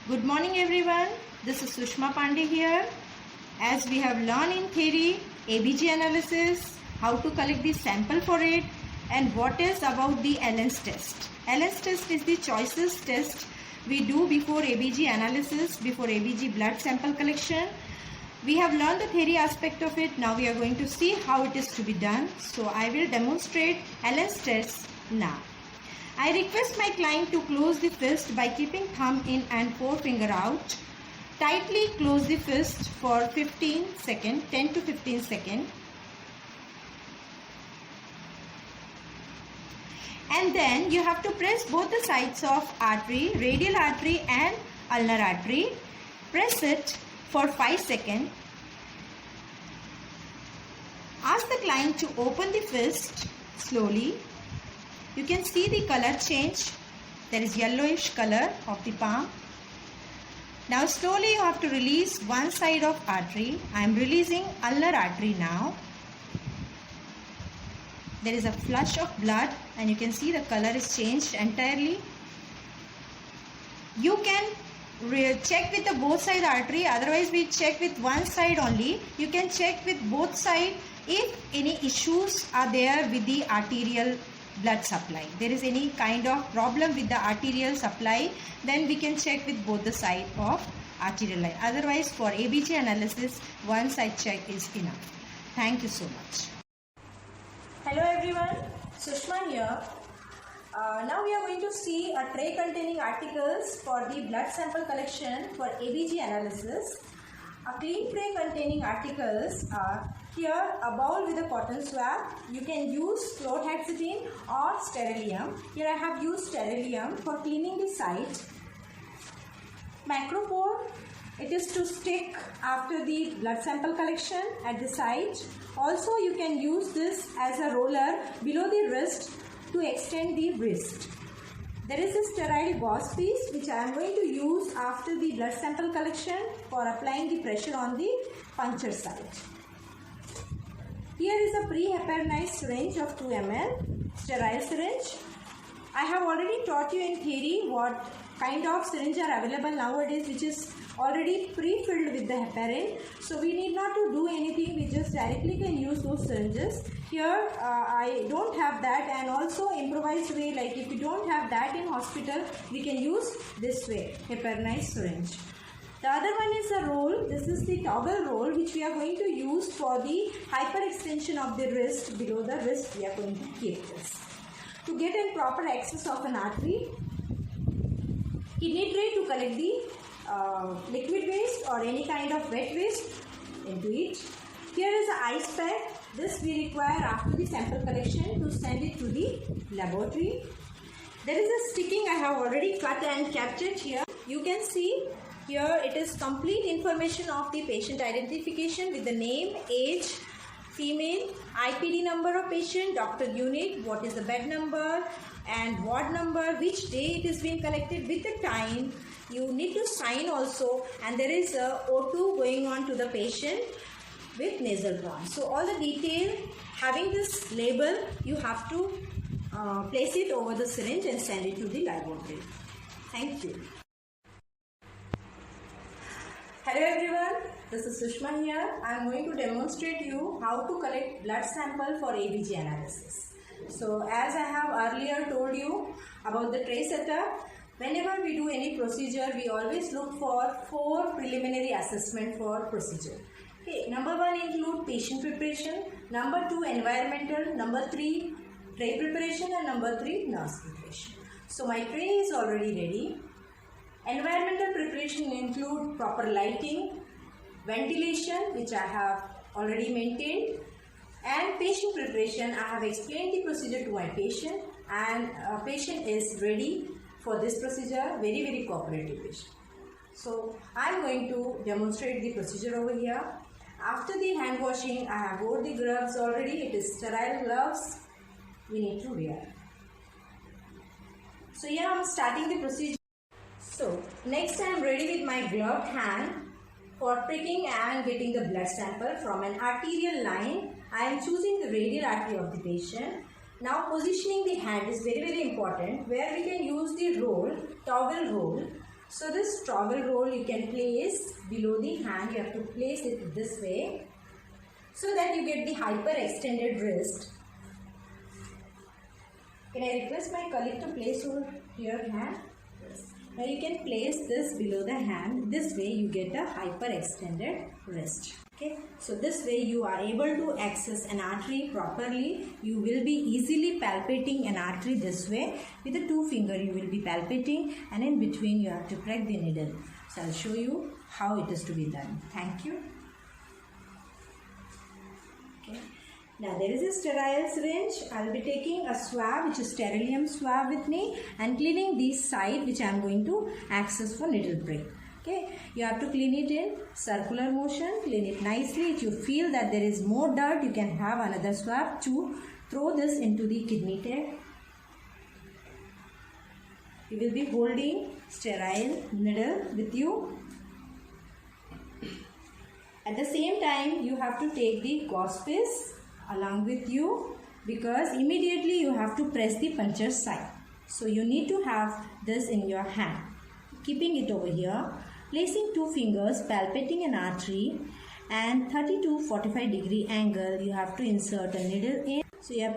Good morning everyone. This is Sushma Pandey here. As we have learned in theory, ABG analysis, how to collect the sample for it, and what is about the Allen's test. Allen's test is the choices test we do before ABG analysis, before ABG blood sample collection. We have learned the theory aspect of it. Now we are going to see how it is to be done. So I will demonstrate Allen's test now. I request my client to close the fist by keeping thumb in and forefinger out. Tightly close the fist for 15 seconds, 10 to 15 seconds. And then you have to press both the sides of artery, radial artery and ulnar artery. Press it for 5 seconds. Ask the client to open the fist slowly. You can see the color change. There is yellowish color of the palm. Now slowly you have to release one side of artery. I am releasing ulnar artery now. There is a flush of blood and you can see the color is changed entirely. You can check with the both side artery, otherwise we check with one side only. You can check with both side if any issues are there with the arterial blood supply. There is any kind of problem with the arterial supply, then we can check with both the side of arterial line. Otherwise for ABG analysis, one side check is enough. Thank you so much. Hello everyone, Sushma here. Now we are going to see a tray containing articles for the blood sample collection for ABG analysis. A clean tray containing articles are here a bowl with a cotton swab. You can use chlorhexidine or sterilium. Here I have used sterilium for cleaning the site. Macropore, it is to stick after the blood sample collection at the site. Also you can use this as a roller below the wrist to extend the wrist. There is a sterile gauze piece which I am going to use after the blood sample collection for applying the pressure on the puncture site. Here is a pre-heparinized syringe of 2 ml, sterile syringe. I have already taught you in theory what kind of syringe are available nowadays, which is already pre-filled with the heparin. So we need not to do anything, we just directly can use those syringes. Here I don't have that, and also improvised way, like if you don't have that in hospital, we can use this way, heparinized syringe. The other one is a roll. This is the towel roll which we are going to use for the hyperextension of the wrist. Below the wrist we are going to keep this. To get a proper access of an artery, kidney tray to collect the liquid waste or any kind of wet waste into it. Here is an ice pack. This we require after the sample collection to send it to the laboratory. There is a sticking I have already cut and kept it here. You can see here it is complete information of the patient identification with the name, age, female, IPD number of patient, doctor unit, what is the bed number and ward number, which day it is being collected with the time. You need to sign also, and there is a O2 going on to the patient with nasal drawn. So all the detail having this label, you have to place it over the syringe and send it to the laboratory. Thank you. Hello everyone, this is Sushma here. I am going to demonstrate you how to collect blood sample for ABG analysis. So as I have earlier told you about the tray setup, whenever we do any procedure, we always look for 4 preliminary assessment for procedure. Okay, number 1 include patient preparation, number 2 environmental, number 3 tray preparation, and number 3 nurse preparation. So my tray is already ready. Environmental preparation include proper lighting, ventilation, which I have already maintained, and patient preparation. I have explained the procedure to my patient, and patient is ready for this procedure, very cooperative patient. So I am going to demonstrate the procedure over here. After the hand washing, I have wore the gloves already. It is sterile gloves we need to wear. So here I am starting the procedure. So next I am ready with my gloved hand for pricking and getting the blood sample from an arterial line. I am choosing the radial artery of the patient. Now positioning the hand is very important, where we can use the roll, towel roll. So this towel roll you can place below the hand. You have to place it this way so that you get the hyper extended wrist. Can I request my colleague to place over your hand? Yes. Now you can place this below the hand. This way you get a hyper extended wrist. Okay. So this way you are able to access an artery properly. You will be easily palpating an artery this way. With the 2 finger you will be palpating, and in between you have to prick the needle. So I'll show you how it is to be done. Thank you. Okay. Now there is a sterile syringe. I'll be taking a swab, which is sterilium swab, with me, and cleaning this side which I am going to access for needle prick. Okay, you have to clean it in circular motion, clean it nicely. If you feel that there is more dirt, you can have another swab to throw this into the kidney tag. You will be holding sterile needle with you. At the same time, you have to take the gauze piece along with you, because immediately you have to press the puncture side. So you need to have this in your hand. Keeping it over here, placing 2 fingers, palpating an artery, and 30 to 45 degree angle, you have to insert a needle in. So you are